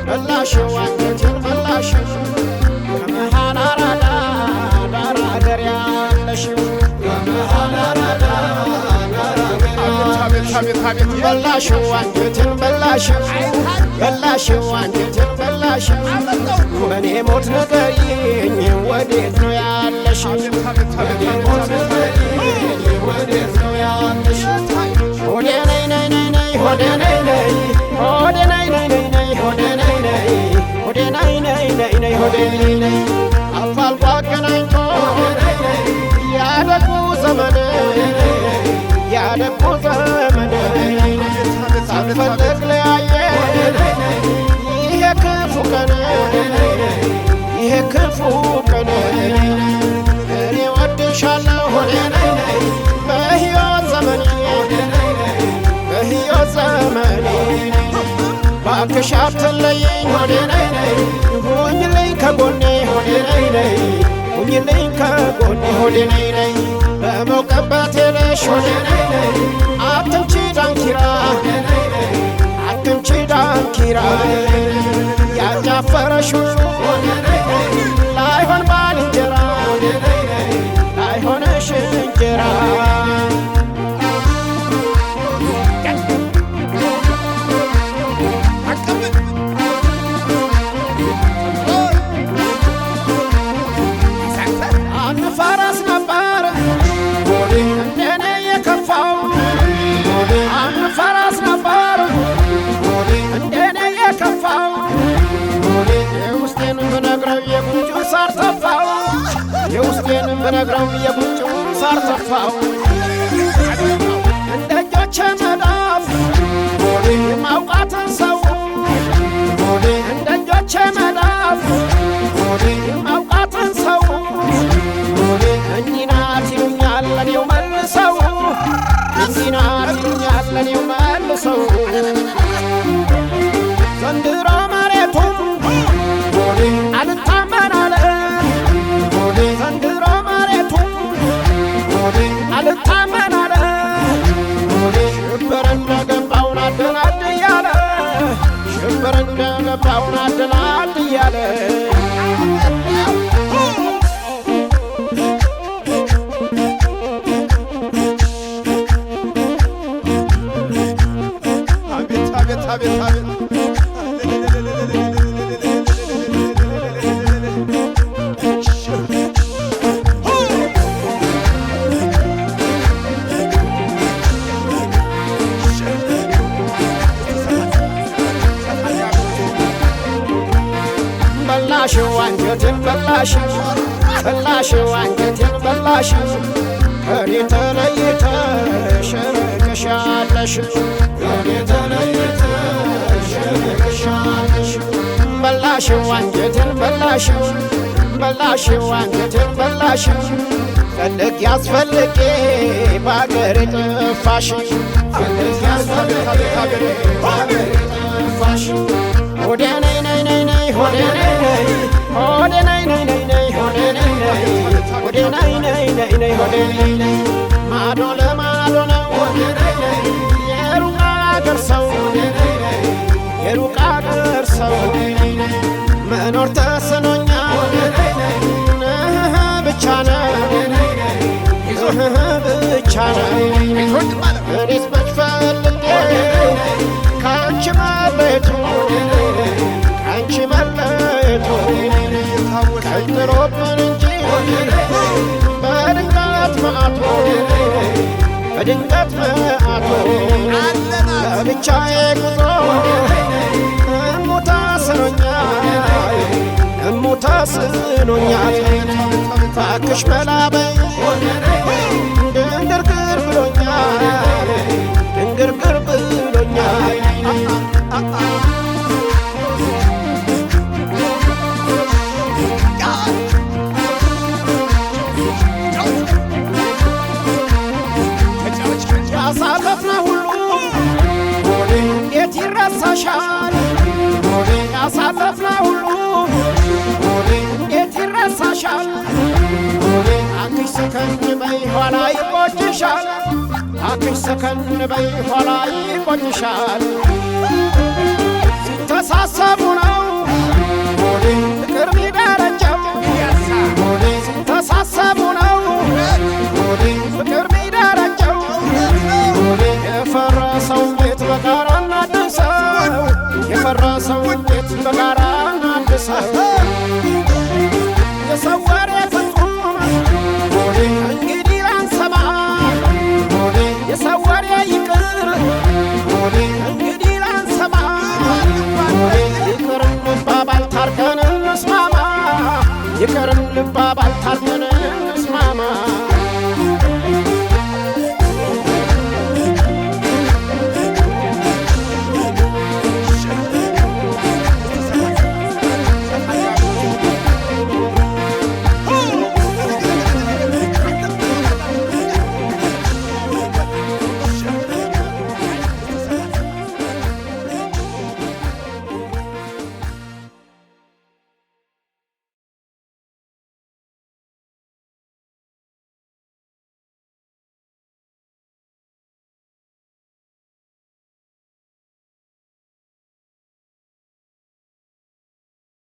በላሽው አንጀቴን በላሽው ከመሃል አራዳ ዳር አገር ያለሽው ከመሃል አራዳ ዳር አገር በላሽው አንጀቴን በላሽው በላሽው አንጀቴን በላሽው በኔ ሞት ንገሪኝ ወዴት ነው ያለሽው በኔ ሞት ንገሪኝ ወዴት ነው ያለሽው ሆዴ ነይ ነይ ነይ ነይ ሆዴ ነይ ነይ ሆዴ ነይ ነይ ነይ ነይ ሆዴ ነይ ነይ ሆዴ ነይ ነይ ነይ ነይ ሆዴ ነይ ነይ አፋልቆ አገናኝቶ ያደጉ ዘመን ያደጉ ዘመን ሳንፈልግ ለያየን ይሄ ክፉ ቀን ይሄ ክፉ ቀን እኔ ወድሻለሁ ሆዴ ነይ ነይ በሕይወት ዘመኔ በሕይወት ዘመኔ ባክሽ አትለይኝ ሆዴ ነይ ነይ ሁኝልኝ ከጎኔ ሆዴ ነይ ነይ ሁኝልኝ ከጎኔ ሆዴ ነይ ነይ በመውቀበት ሄደሽ ሆዴ ነይ ነይ አትምቺ ዳንኪራ አትምቺ ዳንኪራ ያጫፈረሽ ሁሉ ላይሆን ባልንጀራ ላይሆንሽ እንጀራ የውስጤንም ብነግረው የጉንጭውን ሳር ተፋው እንደ እጆቼ መዳፍ የማውቃትን ሰው እንደ እጆቼ መዳፍ የማውቃትን ሰው እንዲህ ናት ይሉኛል ለኔው መልሰው እንዲህ ናት ይሉኛል ለኔው መልሰው ዘንድሮ መሬቱም አልታመን አለ ዘንድሮ መሬቱ አልታመን አለ ሽብር እንደገባው ናድናድ እያለ ሽብር እንደገባው ናድናድ እያለ አቤት አቤት አቤት አቤት በላሽው አንጀቴን በላሽው በላሽው አንጀቴን በላሽው ከኔ ተለይተሽ ርቀሻለሽ ከኔ ተለይተሽ ርቀሻለሽ በላሽው አንጀቴን በላሽው በላሽው አንጀቴን በላሽው ፈልግ ያስፈልጌ በአገሬ ጠፋሽ ፈልግ ያስፈልጌ በአገሬ ጠፋሽ ሆዴ ነይ ነይ ነይ ነይ ሆዴ ነይ ነይ ሆዴ ነይ ነይ ነይ ነይ ሆዴ ነይ ነይ ሆዴ ነይ ነይ ነይ ነይ ሆዴ ነይ ነይ ማዶ ለማዶ ነው ሆዴ ነይ ነይ የሩቅ አገር ሰው ሆዴ ነይ ነይ የሩቅ አገር ሰው ሆዴ ነይ ነይ መኖር ተስኖኛል ሆዴ ነይ ነይ ብቻ ነው ብቻ ነው እኔስ መች ፈልጌ ከአንቺ መለየቱ ከአንቺ መለየቱ ቀጥሎብን እንጂ በድንገት መዓቱ በድንገት መዓቱ ለብቻዬ ጉዞ እሙታ ስኖኛል እሙታ ስኖኛል ባክሽ መላበይ ድንግርግር ብሎኛል ድንግርግር ብሎኛል ይቆጭሻል ያሳለፍነው ሁሉ እንዴት ይረሳሻል አክሽ ሰከን በይ ኋላ ይቆጭሻል አክሽ ሰከን በይ ኋላ ይቆጭሻል ሲተሳሰቡ ነው ፍቅር ሚደረጀው ሲተሳሰቡ ነው ፍቅር ሚደረጀው የፈረሰው ቤት በጋራ እናድሰው የፈረሰው ቤት በጋራ እናድሰው የሰው ወሬ ፍጹም እንግዲህ አንሰማ የሰው ወሬ ይቅር እንግዲህ አንሰማ ይቅር እንባባል ታርቀን እንስማማ ይቅር እንባባል ታርቀን